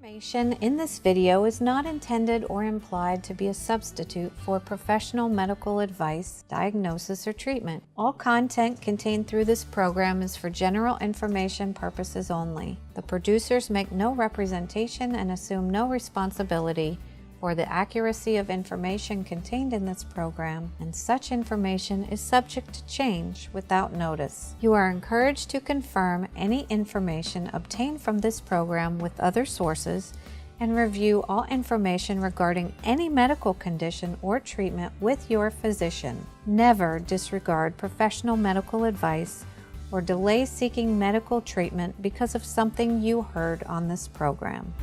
Information in this video is not intended or implied to be a substitute for professional medical advice, diagnosis, or treatment. All content contained through this program is for general information purposes only. The producers make no representation and assume no responsibility for the accuracy of information contained in this program, and such information is subject to change without notice. You are encouraged to confirm any information obtained from this program with other sources and review all information regarding any medical condition or treatment with your physician. Never disregard professional medical advice or delay seeking medical treatment because of something you heard on this program.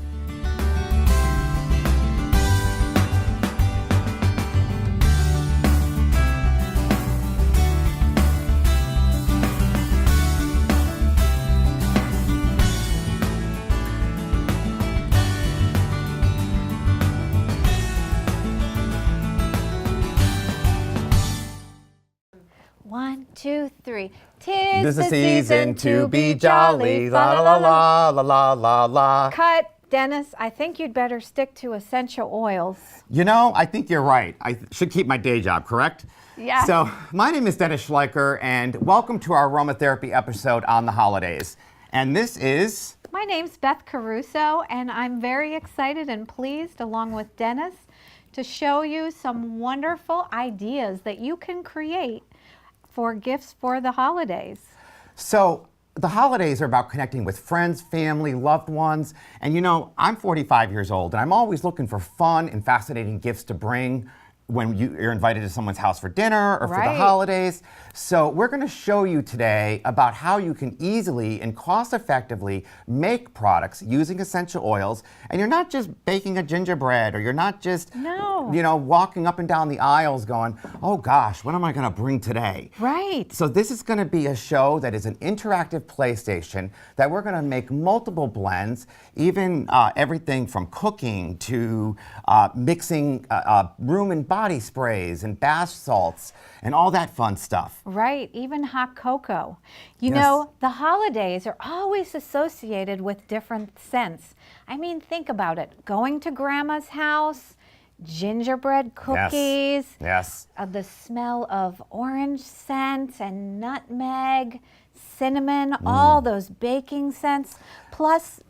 One, two, three. Tis the season to be jolly. La la la la la la la. Cut. Dennis, I think you'd better stick to essential oils. You know, I think you're right. I should keep my day job, correct? Yeah. So, my name is Dennis Schleicher, and welcome to our Aromatherapy episode on the holidays. And this is... My name's Beth Caruso, and I'm very excited and pleased, along with Dennis, to show you some wonderful ideas that you can create for gifts for the holidays. So, the holidays are about connecting with friends, family, loved ones. And you know, I'm 45 years old, and I'm always looking for fun and fascinating gifts to bring when you're invited to someone's house for dinner or for the holidays. So we're going to show you today about how you can easily and cost effectively make products using essential oils. And you're not just baking a gingerbread, or you're not just walking up and down the aisles going, oh gosh, what am I going to bring today? Right. So this is going to be a show that is an interactive PlayStation that we're going to make multiple blends, even everything from cooking to mixing room and body sprays and bath salts and all that fun stuff. Right, even hot cocoa. You know, the holidays are always associated with different scents. I mean, think about it. Going to grandma's house, gingerbread cookies, the smell of orange scent and nutmeg, cinnamon, all those baking scents, plus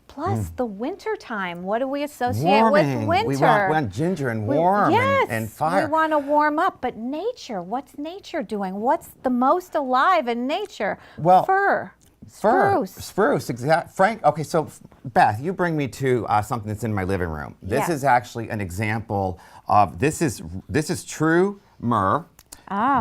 the winter time. What do we associate with winter? We want ginger and warm and fire. We want to warm up, but nature, what's nature doing? What's the most alive in nature? Well, fur. Spruce, exactly. Frank, okay, so Beth, you bring me to something that's in my living room. This is actually an example of, this is true myrrh.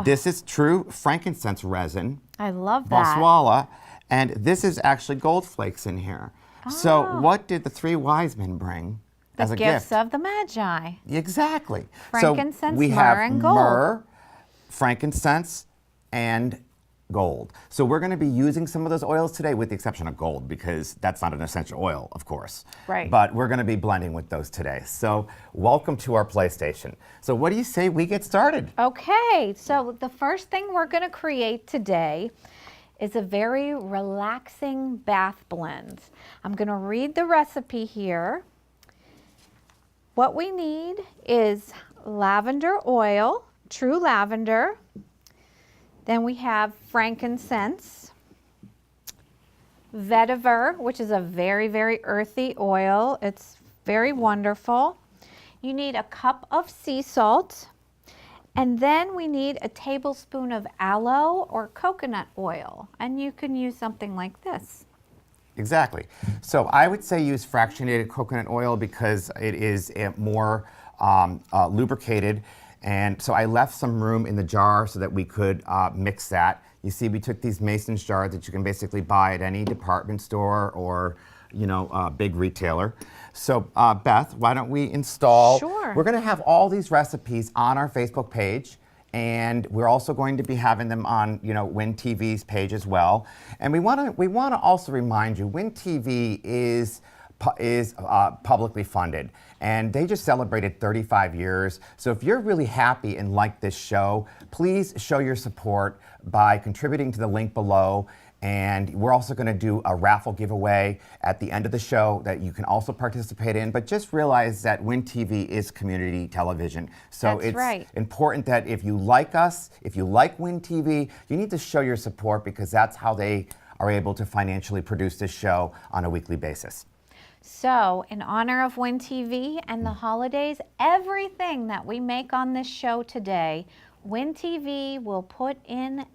This is true frankincense resin. I love that. Boswellia, and this is actually gold flakes in here. So what did the three wise men bring as a gift? The gifts of the Magi. Exactly. Frankincense, so we myrrh, have and gold. Myrrh, frankincense, and gold. So we're going to be using some of those oils today, with the exception of gold, because that's not an essential oil, of course. Right. But we're going to be blending with those today. So welcome to our PlayStation. So what do you say we get started? Okay, so the first thing we're going to create today is a very relaxing bath blend. I'm going to read the recipe here. What we need is lavender oil, true lavender. Then we have frankincense, vetiver, which is a very, very earthy oil. It's very wonderful. You need a cup of sea salt. And then we need a tablespoon of aloe or coconut oil. And you can use something like this. Exactly. So I would say use fractionated coconut oil because it is more lubricated. And so I left some room in the jar so that we could mix that. You see, we took these Mason's jars that you can basically buy at any department store or, big retailer. So Beth, why don't we install? Sure. We're going to have all these recipes on our Facebook page, and we're also going to be having them on, Win TV's page as well. And we want to also remind you, Win TV is publicly funded, and they just celebrated 35 years. So if you're really happy and like this show, please show your support by contributing to the link below And we're also going to do a raffle giveaway at the end of the show that you can also participate in. But just realize that Win TV is community television. So That's it's right. important that if you like us, if you like Win TV, you need to show your support because that's how they are able to financially produce this show on a weekly basis. So, in honor of Win TV and the holidays, everything that we make on this show today, Win TV will put in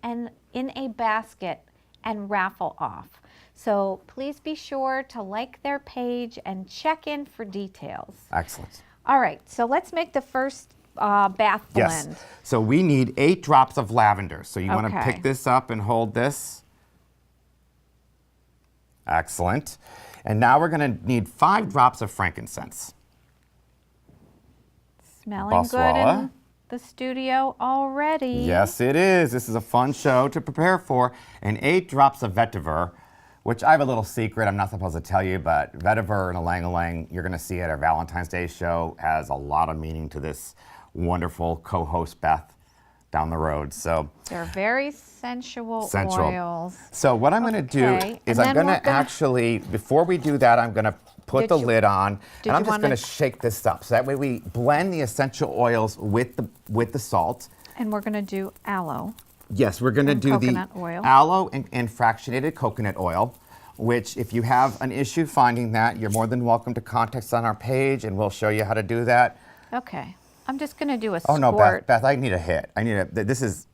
a basket and raffle off. So please be sure to like their page and check in for details. Excellent. All right, so let's make the first bath blend. Yes. So we need 8 drops of lavender. So you want to Okay. pick this up and hold this. Excellent. And now we're going to need 5 drops of frankincense. Smelling good in the studio already. Yes, it is. This is a fun show to prepare for. And 8 drops of vetiver, which I have a little secret I'm not supposed to tell you, but vetiver and ylang-ylang, you're going to see at our Valentine's Day show, has a lot of meaning to this wonderful co-host Beth down the road. So they're very sensual oils. So what I'm going to do is I'm going to actually, before we do that, I'm going to put the lid on, and I'm just going to shake this up. So that way we blend the essential oils with the salt. And we're going to do aloe. Yes, we're going to do the aloe and fractionated coconut oil, which if you have an issue finding that, you're more than welcome to contact us on our page, and we'll show you how to do that. Okay. I'm just going to do a squirt. Oh, no, Beth, I need a hit. This is...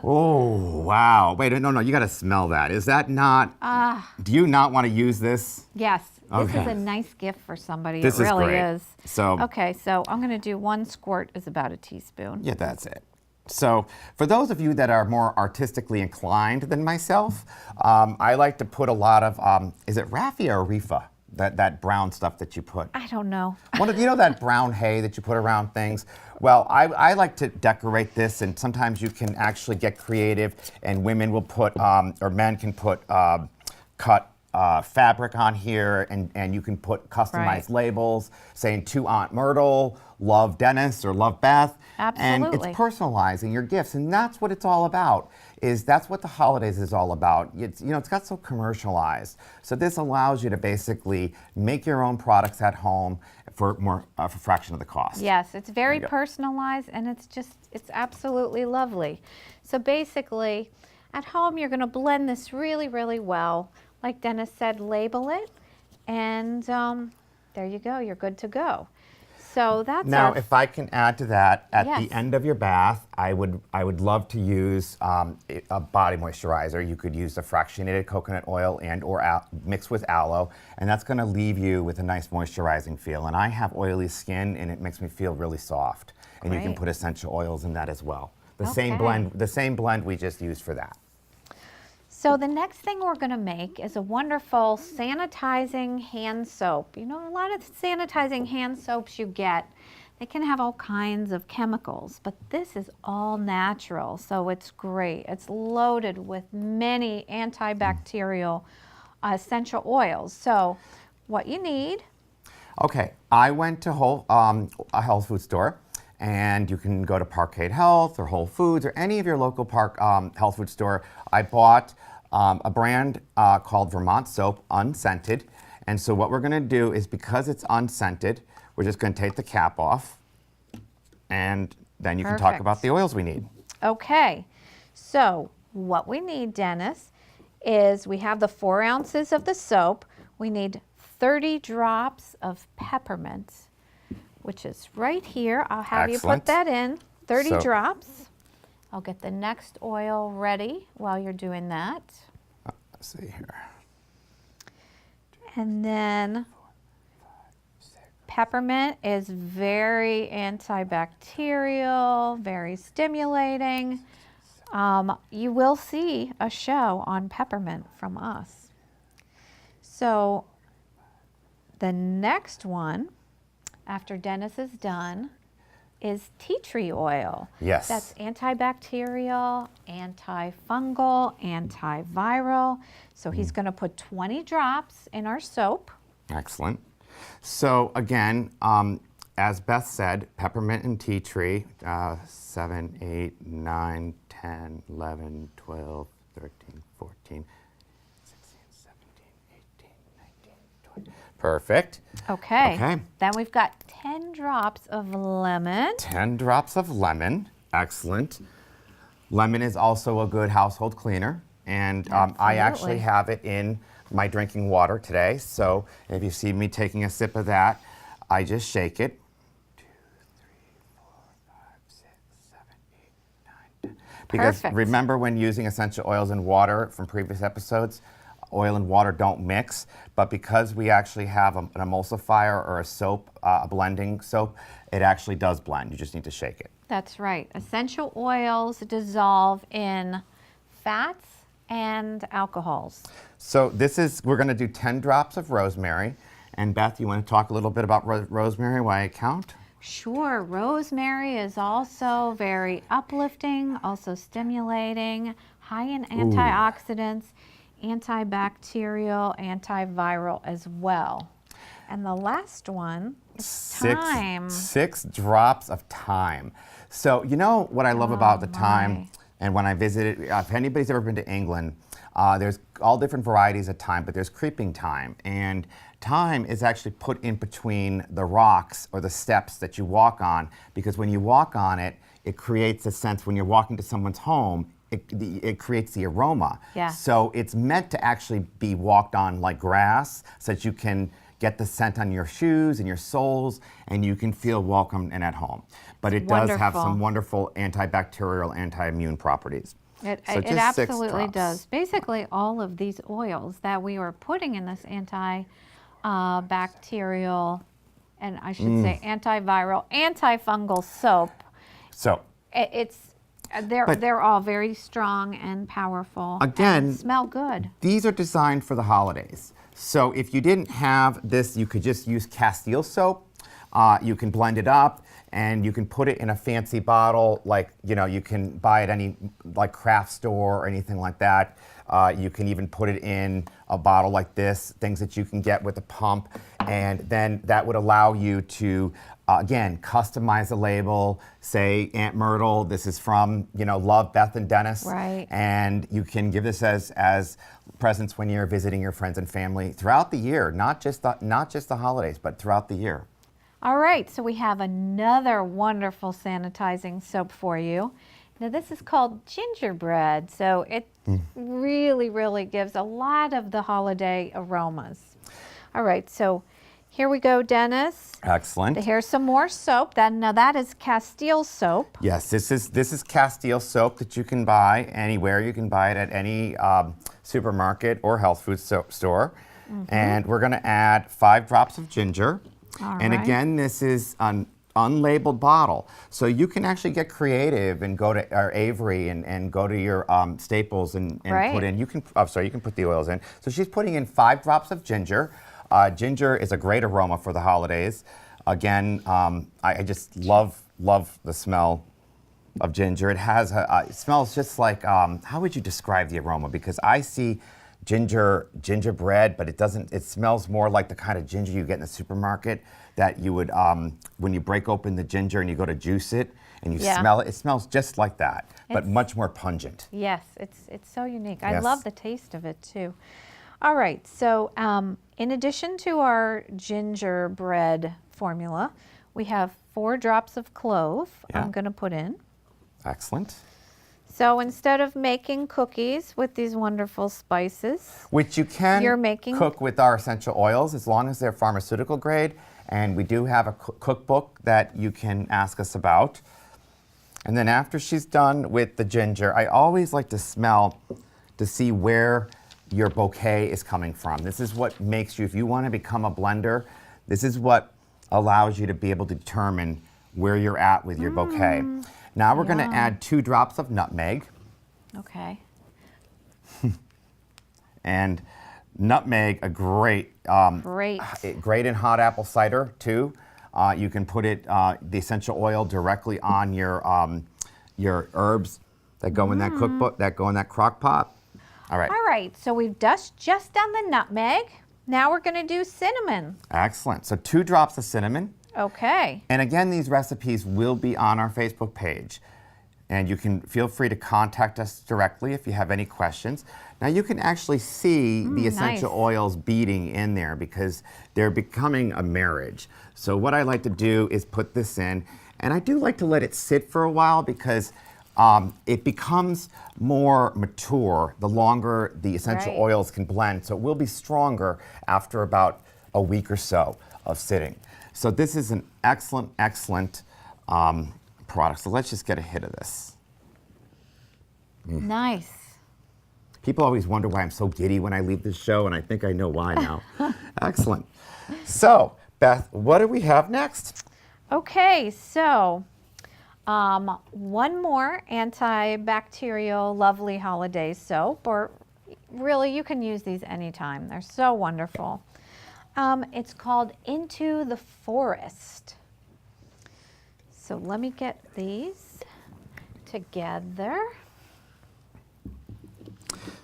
Oh, wow. Wait, no, you got to smell that. Is that not... do you not want to use this? Yes. Okay. This is a nice gift for somebody. This it really great. is. So, okay, so I'm going to do 1 squirt is about a teaspoon. Yeah, that's it. So for those of you that are more artistically inclined than myself, I like to put a lot of, is it raffia or reefa? That brown stuff that you put. I don't know. You know that brown hay that you put around things? Well, I like to decorate this, and sometimes you can actually get creative, and women will put, or men can put cut fabric on here, and you can put customized labels saying to Aunt Myrtle, love Dennis, or love Beth. Absolutely. And it's personalizing your gifts, and that's what it's all about. That's what the holidays is all about. It's got so commercialized. So this allows you to basically make your own products at home for a fraction of the cost. Yes, it's very personalized, and it's absolutely lovely. So basically, at home you're going to blend this really, really well. Like Dennis said, label it, and there you go. You're good to go. So that's now. If I can add to that, at the end of your bath, I would love to use a body moisturizer. You could use the fractionated coconut oil or mixed with aloe, and that's going to leave you with a nice moisturizing feel. And I have oily skin, and it makes me feel really soft. And you can put essential oils in that as well. The same blend we just used for that. So the next thing we're going to make is a wonderful sanitizing hand soap. You know, a lot of sanitizing hand soaps you get, they can have all kinds of chemicals, but this is all natural, so it's great. It's loaded with many antibacterial essential oils. So what you need... Okay, I went to a health food store, and you can go to Parkade Health or Whole Foods or any of your local health food store. I bought a brand called Vermont Soap, unscented. And so what we're going to do is, because it's unscented, we're just going to take the cap off, and then you can talk about the oils we need. Okay, so what we need, Dennis, is we have the 4 ounces of the soap. We need 30 drops of peppermint, which is right here. I'll have you put that in, 30 drops. I'll get the next oil ready while you're doing that. Let's see here. And then peppermint is very antibacterial, very stimulating. You will see a show on peppermint from us. So the next one, after Dennis is done, is tea tree oil. Yes. That's antibacterial, antifungal, antiviral. So he's going to put 20 drops in our soap. Excellent. So again, as Beth said, peppermint and tea tree, 7, 8, 9, 10, 11, 12, 13, 14, 16, 17, 18, 19, 20. Perfect. Okay. Okay. Then we've got 10 drops of lemon. 10 drops of lemon. Excellent. Lemon is also a good household cleaner. And I actually Absolutely. have it in my drinking water today. So if you see me taking a sip of that, I just shake it. 2, 3, 4, 5, 6, 7, 8, 9, 10. Because Perfect. remember when using essential oils in water from previous episodes, oil and water don't mix, but because we actually have an emulsifier or a soap, a blending soap, it actually does blend. You just need to shake it. That's right. Essential oils dissolve in fats and alcohols. So we're going to do 10 drops of rosemary. And Beth, you want to talk a little bit about rosemary, why I count? Sure, rosemary is also very uplifting, also stimulating, high in antioxidants, antibacterial, antiviral as well. And the last one is thyme. 6 drops of thyme. So you know what I love about the thyme, and when I visited, if anybody's ever been to England, there's all different varieties of thyme, but there's creeping thyme. And thyme is actually put in between the rocks or the steps that you walk on, because when you walk on it, it creates a sense when you're walking to someone's home, it creates the aroma. Yeah. So it's meant to actually be walked on like grass so that you can get the scent on your shoes and your soles, and you can feel welcome and at home. But it does have some wonderful antibacterial, anti-immune properties. It So just 6 absolutely drops. does. Basically, all of these oils that we are putting in this antibacterial, and I should say antiviral, antifungal soap, So they're all very strong and powerful. Again, and smell good. these are designed for the holidays. So if you didn't have this, you could just use Castile soap. You can blend it up and you can put it in a fancy bottle, like, you know, you can buy at any like craft store or anything like that. You can even put it in a bottle like this, things that you can get with a pump, and then that would allow you to, again, customize the label, say Aunt Myrtle, this is from, you know, Love, Beth and Dennis. Right. And you can give this as presents when you're visiting your friends and family throughout the year, not just the holidays, but throughout the year. All right, so we have another wonderful sanitizing soap for you. Now this is called gingerbread, so it really, really gives a lot of the holiday aromas. All right, so here we go, Dennis. Excellent. Here's some more soap. Now that is Castile soap. Yes, this is Castile soap that you can buy anywhere. You can buy it at any supermarket or health food store. And we're going to add 5 drops of ginger. And again, this is an unlabeled bottle. So you can actually get creative and go to Avery and go to your Staples and put in, you can put the oils in. So she's putting in 5 drops of ginger. Ginger is a great aroma for the holidays. Again, I just love the smell of ginger. It has it smells just like, how would you describe the aroma? Because I see gingerbread, but it smells more like the kind of ginger you get in the supermarket that you would, when you break open the ginger and you go to juice it and you smell it, it smells just like that, but much more pungent. Yes, it's so unique. Yes. I love the taste of it too. All right, so in addition to our gingerbread formula, we have 4 drops of clove I'm going to put in. Excellent. So instead of making cookies with these wonderful spices, which you can cook with our essential oils as long as they're pharmaceutical grade, and we do have a cookbook that you can ask us about. And then after she's done with the ginger, I always like to smell to see where your bouquet is coming from. This is what makes you, if you want to become a blender, this is what allows you to be able to determine where you're at with your bouquet. Now we're going to add 2 drops of nutmeg. Okay. And nutmeg, a great in hot apple cider too. You can put it, the essential oil directly on your herbs that go in that cookbook, that go in that crock pot. All right. All right, so we've just done the nutmeg. Now we're going to do cinnamon. Excellent. So 2 drops of cinnamon. Okay. And again, these recipes will be on our Facebook page. And you can feel free to contact us directly if you have any questions. Now you can actually see the essential nice. oils beating in there because they're becoming a marriage. So what I like to do is put this in, and I do like to let it sit for a while because it becomes more mature the longer the essential Right. oils can blend. So it will be stronger after about a week or so of sitting. So this is an excellent, excellent product. So let's just get a hit of this. Nice. People always wonder why I'm so giddy when I leave this show, and I think I know why now. Excellent. So, Beth, what do we have next? Okay, so one more antibacterial lovely holiday soap, or really you can use these anytime. They're so wonderful. It's called Into the Forest. So let me get these together.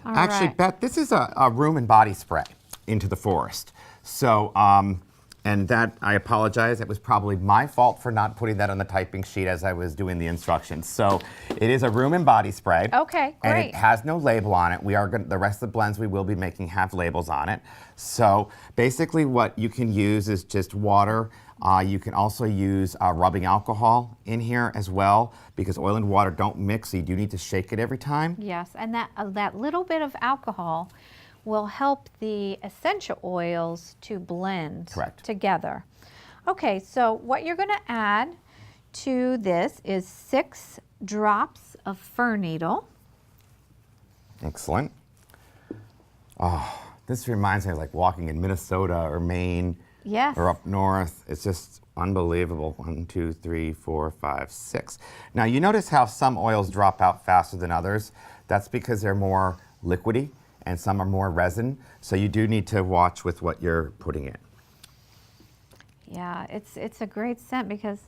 All Actually, right. Beth, this is a room and body spray, Into the Forest. So, and that, I apologize, it was probably my fault for not putting that on the typing sheet as I was doing the instructions. So it is a room and body spray. Okay, And great. it has no label on it. We are going the rest of the blends we will be making have labels on it. So basically what you can use is just water. You can also use rubbing alcohol in here as well because oil and water don't mix, so you do need to shake it every time. Yes, and that little bit of alcohol will help the essential oils to blend Correct. together. Okay, so what you're going to add to this is 6 drops of fir needle. Excellent. Oh, this reminds me of like walking in Minnesota or Maine. Yes. Or up north. It's just unbelievable. 1, 2, 3, 4, 5, 6. Now you notice how some oils drop out faster than others. That's because they're more liquidy and some are more resin. So you do need to watch with what you're putting in. Yeah, it's a great scent because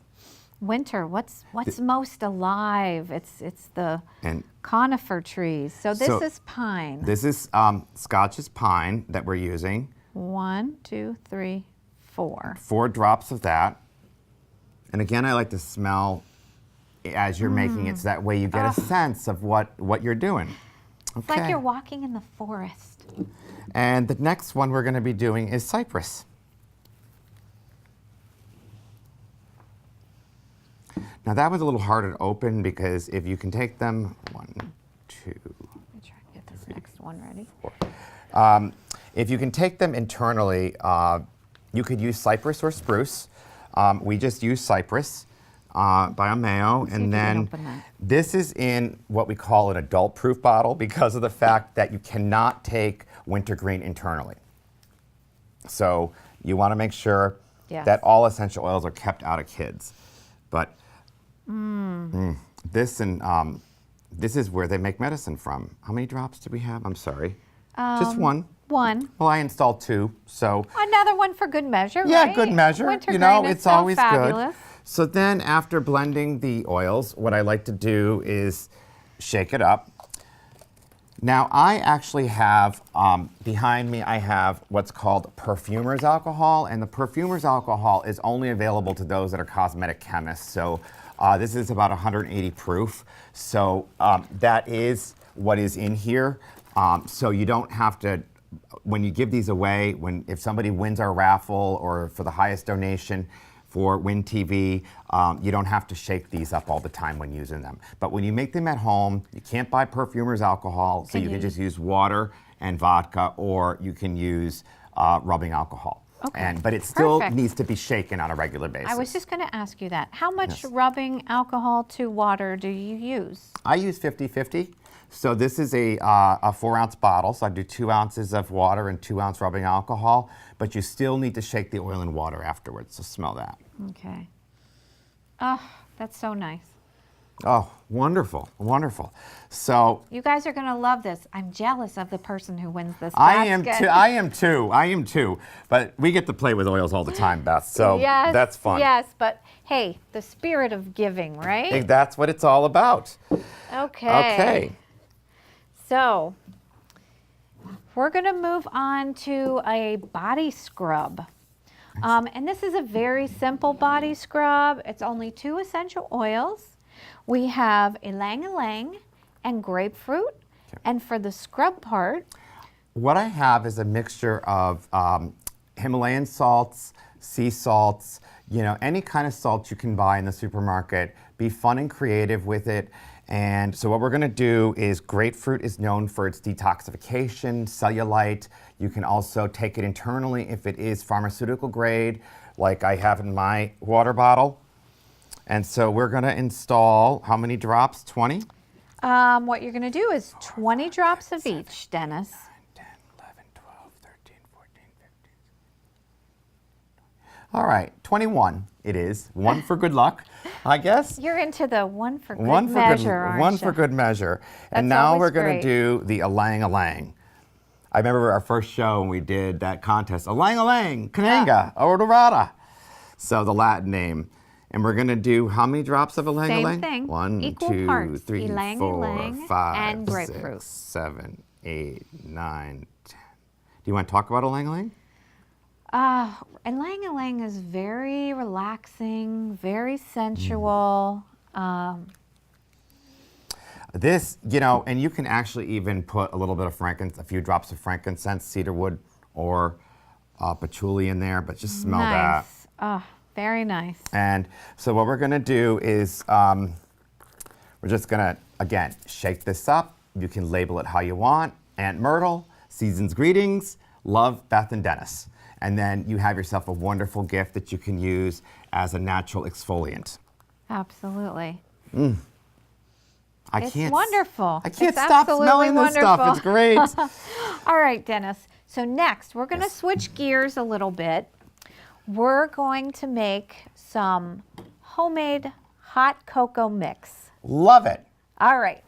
winter, what's most alive? It's the And conifer trees. So this is pine. This is Scotch's pine that we're using. 1, 2, 3, 4. 4 drops of that. And again, I like to smell as you're making it so that way you get a sense of what you're doing. It's like you're walking in the forest. And the next one we're going to be doing is cypress. Now that was a little harder to open because if you can take them, 1, 2, Let me try and get this next one ready. 4. If you can take them internally, you could use cypress or spruce. We just use cypress by a Mayo, See if and you can then open that. this is in what we call an adult-proof bottle because of the fact that you cannot take wintergreen internally. So you want to make sure Yes. that all essential oils are kept out of kids. But this is where they make medicine from. How many drops do we have? I'm sorry. Just 1. 1. Well, I installed 2, so Another one for good measure, yeah, right? good measure. Wintergreen You know, is it's so always fabulous. good. So then, after blending the oils, what I like to do is shake it up. Now, I actually have behind me. I have what's called perfumer's alcohol, and the perfumer's alcohol is only available to those that are cosmetic chemists. So this is about 180 proof. So that is what is in here. So you don't have to. When you give these away, if somebody wins our raffle or for the highest donation for Win TV, you don't have to shake these up all the time when using them. But when you make them at home, you can't buy perfumer's alcohol, so you can just use water and vodka, or you can use rubbing alcohol. Okay. But it still Perfect. needs to be shaken on a regular basis. I was just going to ask you that. How much rubbing alcohol to water do you use? I use 50-50. So this is a 4-ounce bottle, so I do 2 ounces of water and 2-ounce rubbing alcohol, but you still need to shake the oil and water afterwards, so smell that. Okay. Oh, that's so nice. Oh, wonderful, wonderful. So You guys are going to love this. I'm jealous of the person who wins this I am basket. too. I am too. But we get to play with oils all the time, Beth. So Yes, that's fun. Yes, but hey, the spirit of giving, right? Hey, that's what it's all about. Okay. Okay. So we're going to move on to a body scrub. And this is a very simple body scrub. It's only 2 essential oils. We have ylang-ylang and grapefruit. Okay. And for the scrub part, what I have is a mixture of Himalayan salts, sea salts, you know, any kind of salt you can buy in the supermarket. Be fun and creative with it. And so what we're gonna do is, grapefruit is known for its detoxification, cellulite. You can also take it internally if it is pharmaceutical grade, like I have in my water bottle. And so we're gonna install, how many drops? 20? what you're going to do is 20 drops of each, Dennis. 10, 11, 12, 13, 14, 15. All right, 21 it is. One for good luck, I guess. You're into the one for good One for measure, good, aren't one you? for good measure. That's And now always we're going great. to do the ylang-ylang. I remember our first show when we did that contest, ylang-ylang, Kananga, Odorata. So the Latin name. And we're going to do how many drops of ylang-ylang? Same thing. 1, Equal 2, parts. 3, 4, Ylang-ylang 5, and grapefruit. 6, 7, 8, 9, 10. Do you want to talk about ylang-ylang? Ylang-ylang is very relaxing, very sensual. This, you know, and you can actually even put a little bit of frankincense, a few drops of frankincense, cedar wood, or patchouli in there, but just smell that. Nice. Oh, very nice. And so what we're gonna do is, we're just gonna, again, shake this up. You can label it how you want. Aunt Myrtle, season's greetings, love, Beth and Dennis. And then you have yourself a wonderful gift that you can use as a natural exfoliant. Absolutely. I It's can't, wonderful. I can't It's stop absolutely smelling this stuff. wonderful. It's great. All right, Dennis. So next, we're going to switch gears a little bit. We're going to make some homemade hot cocoa mix. Love it. All right.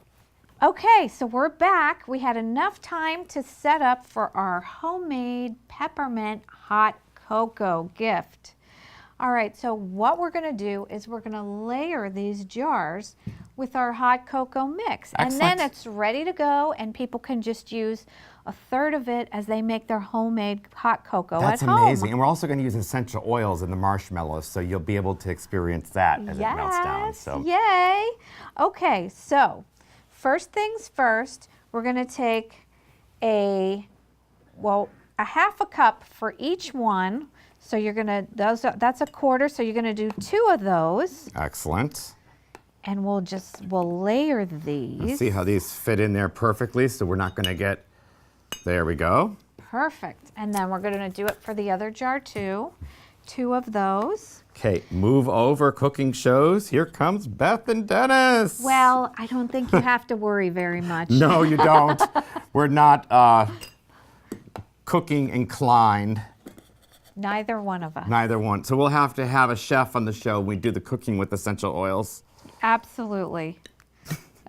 Okay, so we're back. We had enough time to set up for our homemade peppermint hot cocoa gift. All right, so what we're going to do is we're going to layer these jars with our hot cocoa mix. And then Excellent. it's ready to go, and people can just use a third of it as they make their homemade hot cocoa That's at home. amazing. And we're also going to use essential oils in the marshmallows, so you'll be able to experience that as it melts down. Yes, So yay. Okay, so first things first, we're going to take a half a cup for each one. So you're going to, that's a quarter, so you're going to do 2 of those. excellent. And we'll layer these. Let's see how these fit in there perfectly, so we're not going to get, there we go. Perfect. And then we're going to do it for the other jar too. 2 of those. Okay, move over cooking shows. Here comes Beth and Dennis. Well, I don't think you have to worry very much. No, you don't. We're not cooking inclined. Neither one of us. Neither one. So we'll have to have a chef on the show when we do the cooking with essential oils. Absolutely.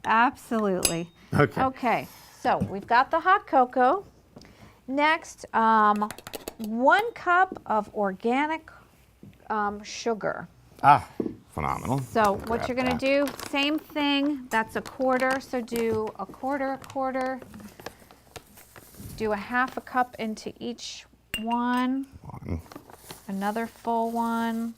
Absolutely. Okay. Okay, so we've got the hot cocoa. Next, 1 cup of organic sugar. Ah, phenomenal. So what Grab you're going that. to do, same thing, that's a quarter, so do a quarter. Do a half a cup into each one. Another full one.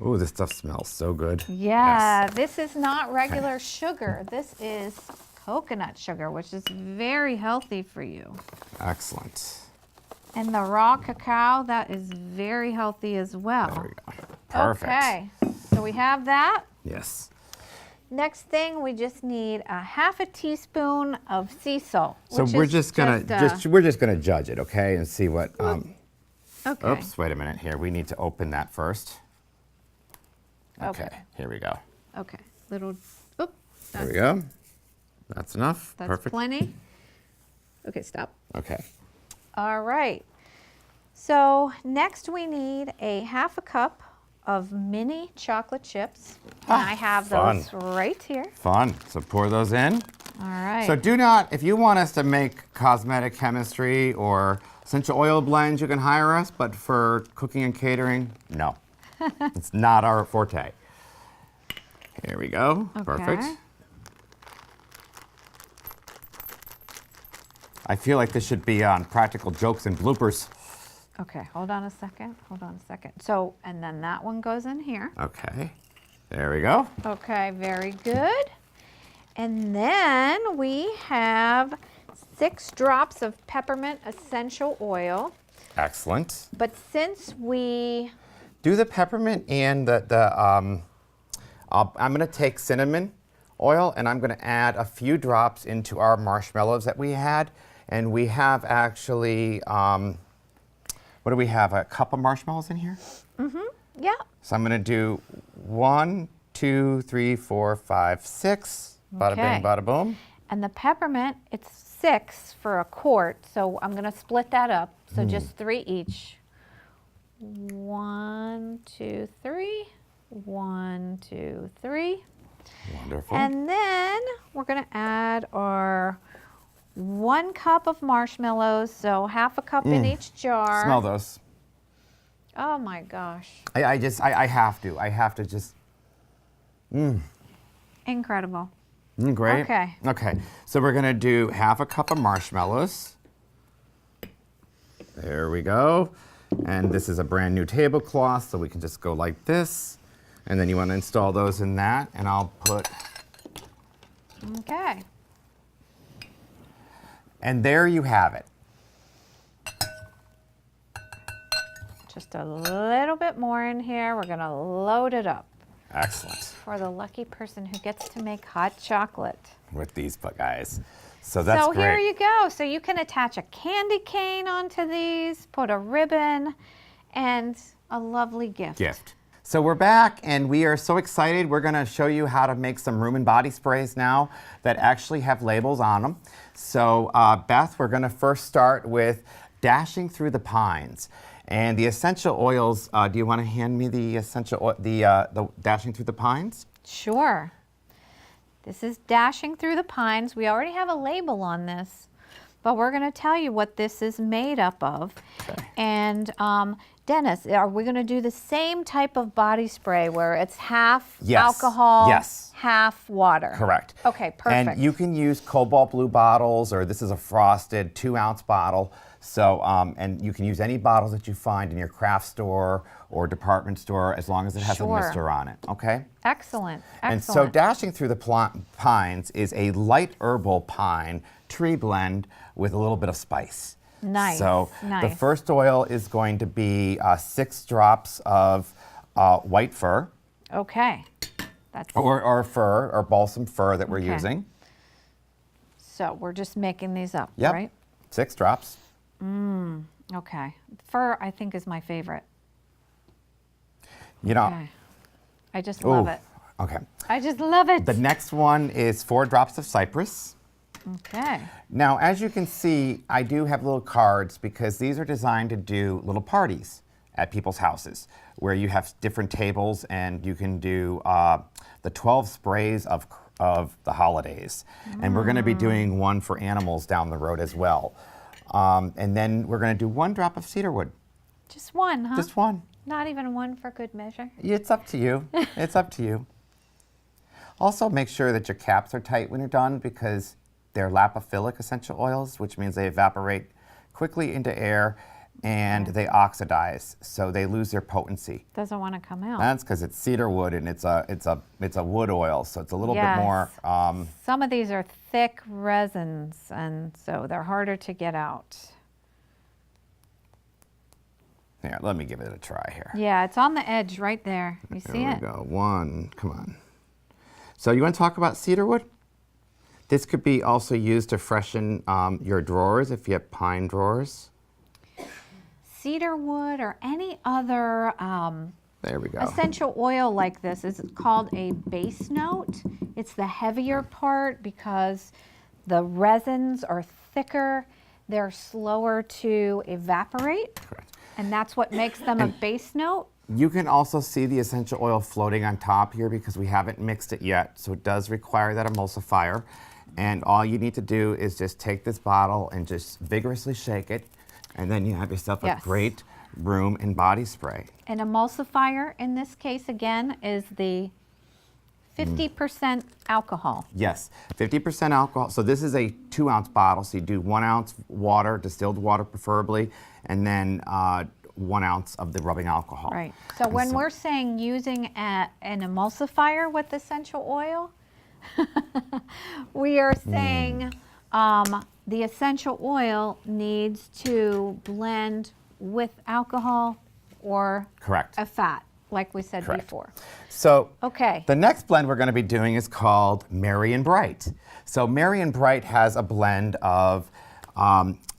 Ooh, this stuff smells so good. Yeah, Yes. this is not regular sugar. This is coconut sugar, which is very healthy for you. Excellent. And the raw cacao, that is very healthy as well. There we go. Perfect. Okay, so we have that. Yes. Next thing, we just need a half a teaspoon of sea salt. So which we're is just gonna we're just gonna judge it, okay, and see what. Okay. Oops, wait a minute here. We need to open that first. Okay, here we go. Okay. Little. Oop. There we go. That's enough. That's Perfect. plenty. Okay, stop. Okay. All right. So next we need a half a cup of mini chocolate chips. And I have fun. those right here. Fun. So pour those in. All right. So do not, if you want us to make cosmetic chemistry or essential oil blends, you can hire us, but for cooking and catering, no. It's not our forte. Here we go. Okay. Perfect. I feel like this should be on practical jokes and bloopers. Okay, hold on a second. So, and then that one goes in here. Okay. There we go. Okay, very good. And then we have 6 drops of peppermint essential oil. Excellent. But since we Do the peppermint and I'm going to take cinnamon oil and I'm going to add a few drops into our marshmallows that we had. And we have actually, what do we have? A cup of marshmallows in here? Mm-hmm. Yeah. So I'm going to do 1, 2, 3, 4, 5, 6. Bada bing, bada boom. And the peppermint, it's 6 for a quart, so I'm going to split that up. So just 3 each. 1, 2, 3. 1, 2, 3. Wonderful. And then we're going to add our 1 cup of marshmallows, so half a cup in each jar. Smell those. Oh my gosh. I have to. I have to just. Incredible. Great. Okay. Okay. So we're going to do half a cup of marshmallows. There we go. And this is a brand new tablecloth, so we can just go like this. And then you want to install those in that, and I'll put. Okay. And there you have it. Just a little bit more in here. We're going to load it up Excellent. for the lucky person who gets to make hot chocolate. With these guys. So that's So great. here you go. So you can attach a candy cane onto these, put a ribbon, and a lovely gift. So we're back and we are so excited. We're going to show you how to make some room and body sprays now that actually have labels on them. So Beth, we're going to first start with Dashing Through the Pines. And the essential oils, do you want to hand me the essential oil, the Dashing Through the Pines? Sure. This is Dashing Through the Pines. We already have a label on this, but we're going to tell you what this is made up of. Okay. And Dennis, are we going to do the same type of body spray where it's half alcohol, half water? Correct. Okay, perfect. And you can use cobalt blue bottles, or this is a frosted 2-ounce bottle. So, and you can use any bottles that you find in your craft store or department store as long as it has a mister on it, okay? Excellent, excellent. And so Dashing Through the Pines is a light herbal pine tree blend with a little bit of spice. Nice, So nice. the first oil is going to be 6 drops of white fir. Okay. That's Or fir, or balsam fir that we're Okay. using. So we're just making these up, Yep. right? 6 drops. Okay. Fir, I think, is my favorite. You know, Okay. I just love ooh, it. okay. I just love it. The next one is 4 drops of cypress. Okay. Now, as you can see, I do have little cards because these are designed to do little parties at people's houses where you have different tables and you can do the 12 sprays of the holidays. And we're going to be doing one for animals down the road as well. And then we're going to do 1 drop of cedar wood. Just one, huh? Just 1. Not even one for good measure? It's up to you. It's up to you. Also, make sure that your caps are tight when you're done because they're lipophilic essential oils, which means they evaporate quickly into air and they oxidize, so they lose their potency. Doesn't want to come out. That's because it's cedar wood and it's a wood oil, so it's a little bit Yes. more. Some of these are thick resins, and so they're harder to get out. Here, let me give it a try here. Yeah, it's on the edge right there. You see There it? we go. 1. Come on. So you want to talk about cedar wood? This could be also used to freshen your drawers if you have pine drawers. Cedar wood or any other There we go. essential oil like this is called a base note. It's the heavier part because the resins are thicker. They're slower to evaporate. Correct. And that's what makes them a base note. You can also see the essential oil floating on top here because we haven't mixed it yet, so it does require that emulsifier. And all you need to do is just take this bottle and just vigorously shake it, and then you have yourself a Yes. great room and body spray. An emulsifier in this case again is the 50% alcohol. Yes, 50% alcohol. So this is a 2-ounce bottle, so you do 1 ounce water, distilled water preferably, and then 1 ounce of the rubbing alcohol. Right. So And when we're saying using an emulsifier with essential oil, we are saying the essential oil needs to blend with alcohol or Correct. a fat, like we said Correct. before. So Okay. the next blend we're going to be doing is called Merry and Bright. So Merry and Bright has a blend of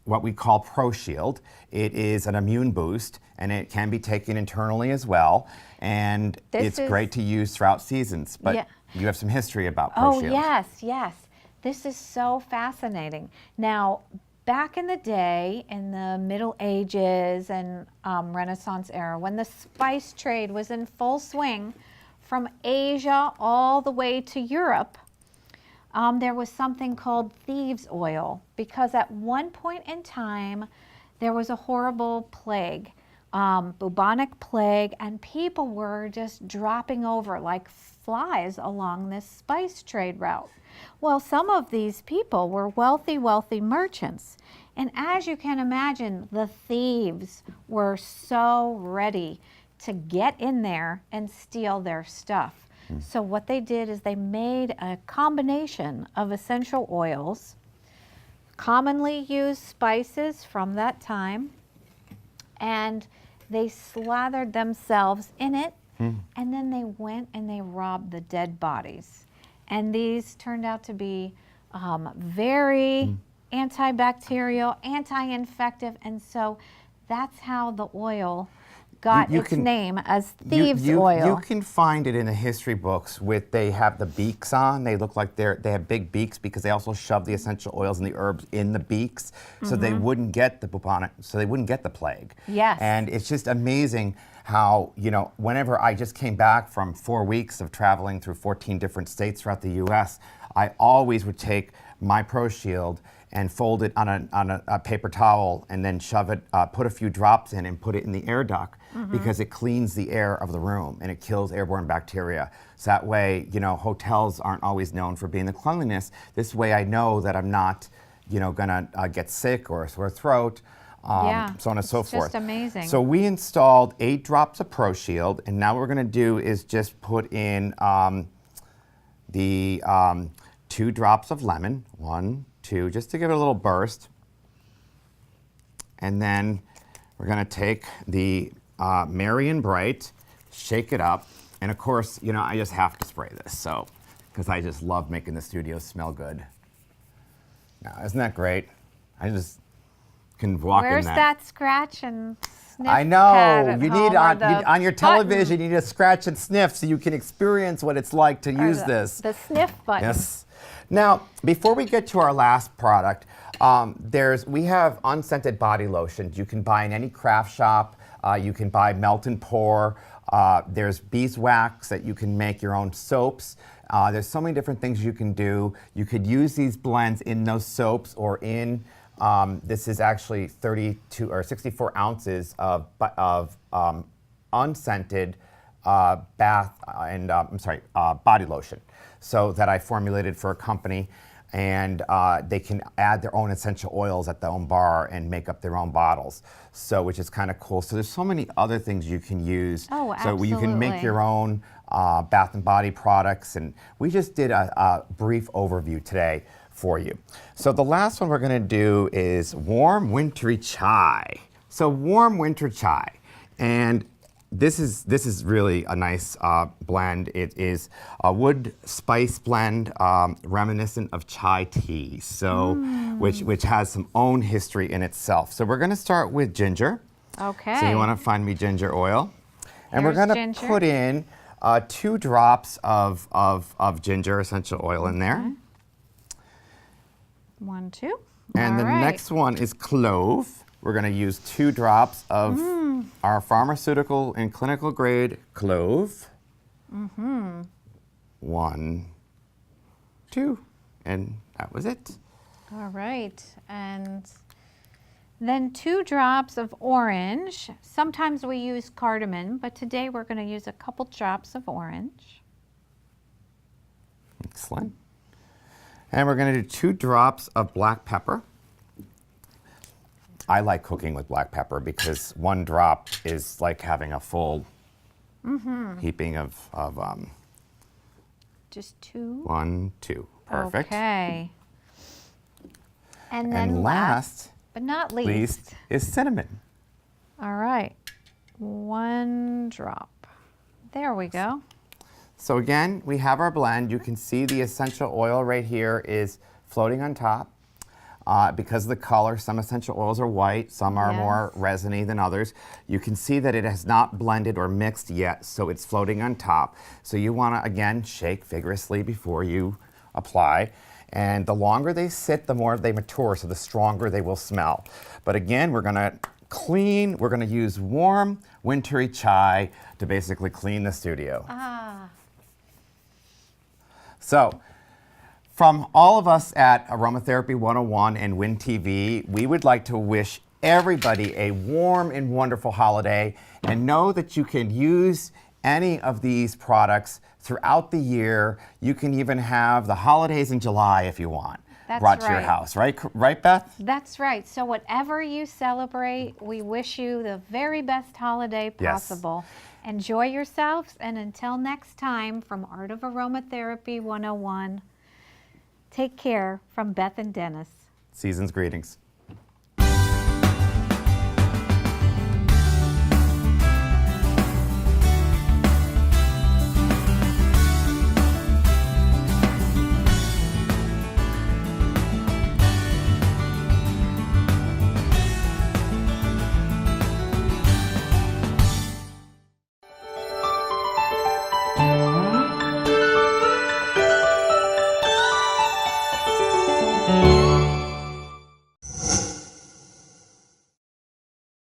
what we call Proshield. It is an immune boost, and it can be taken internally as well. And it's great to use throughout seasons. But Yeah. you have some history about Oh, Proshield. yes, yes. This is so fascinating. Now, back in the day, in the Middle Ages and Renaissance era, when the spice trade was in full swing from Asia all the way to Europe, there was something called thieves' oil, because at one point in time, there was a horrible plague, bubonic plague, and people were just dropping over like flies along this spice trade route. Well, some of these people were wealthy merchants. And as you can imagine, the thieves were so ready to get in there and steal their stuff. So what they did is they made a combination of essential oils, commonly used spices from that time, and they slathered themselves in it, and then they went and they robbed the dead bodies. And these turned out to be very antibacterial, anti-infective, and so that's how the oil got its name as thieves' oil. You can find it in the history books they have the beaks on. They look like they have big beaks because they also shove the essential oils and the herbs in the beaks so they wouldn't get the bubonic, so they wouldn't get the plague. Yes. And it's just amazing how, whenever I just came back from 4 weeks of traveling through 14 different states throughout the U.S., I always would take my Proshield and fold it on a paper towel and then shove it, put a few drops in and put it in the air duct because it cleans the air of the room and it kills airborne bacteria. So that way, hotels aren't always known for being the cleanliness. This way I know that I'm not, gonna get sick or a sore throat, so on and so forth. Just amazing. So we installed 8 drops of Proshield, and now what we're gonna do is just put in the 2 drops of lemon, 1, 2, just to give it a little burst. And then we're gonna take the Merry and Bright, shake it up, and of course, I just have to spray this, because I just love making the studio smell good. Now, isn't that great? I just can walk in that. Where's that scratch and sniff I pad know. at You home, need on your button? television, you need to scratch and sniff so you can experience what it's like to use this. The sniff button. Yes. Now, before we get to our last product, we have unscented body lotions. You can buy in any craft shop. You can buy melt and pour. There's beeswax that you can make your own soaps. There's so many different things you can do. You could use these blends in those soaps or in, this is actually 32 or 64 ounces of unscented body lotion. So that I formulated for a company, and they can add their own essential oils at their own bar and make up their own bottles. So, which is kind of cool. So there's so many other things you can use. Oh, so you can make absolutely. your own Bath and Body products, and we just did a brief overview today for you. So the last one we're going to do is warm wintry chai. So warm winter chai, and this is really a nice blend. It is a wood spice blend reminiscent of chai tea, so which has some own history in itself. So we're going to start with ginger. Okay. So you want to find me ginger oil, and we're Here's going to ginger. put in 2 drops of ginger essential oil in there. Okay. 1, 2. And All the right. next one is clove. We're going to use 2 drops of our pharmaceutical and clinical grade clove. 1, 2, and that was it. All right. And then 2 drops of orange. Sometimes we use cardamom, but today we're going to use a couple drops of orange. Excellent. And we're going to do 2 drops of black pepper. I like cooking with black pepper because one drop is like having a full heaping of just 2. 1, 2. Perfect. Okay. And then And last but not least is cinnamon. All right. 1 drop. There we go. So again, we have our blend. You can see the essential oil right here is floating on top. Because of the color, some essential oils are white, some are more resiny than others. You can see that it has not blended or mixed yet, so it's floating on top. So you want to, again, shake vigorously before you apply. And the longer they sit, the more they mature, so the stronger they will smell. But again, we're going to clean. We're going to use warm, wintry chai to basically clean the studio. So, from all of us at Aromatherapy 101 and Win TV, we would like to wish everybody a warm and wonderful holiday, and know that you can use any of these products throughout the year. You can even have the holidays in July if you want. Brought to your house, right? Right, Beth? That's right. So whatever you celebrate, we wish you the very best holiday possible. Yes. Enjoy yourselves, and until next time, from Art of Aromatherapy 101, take care from Beth and Dennis. Season's greetings.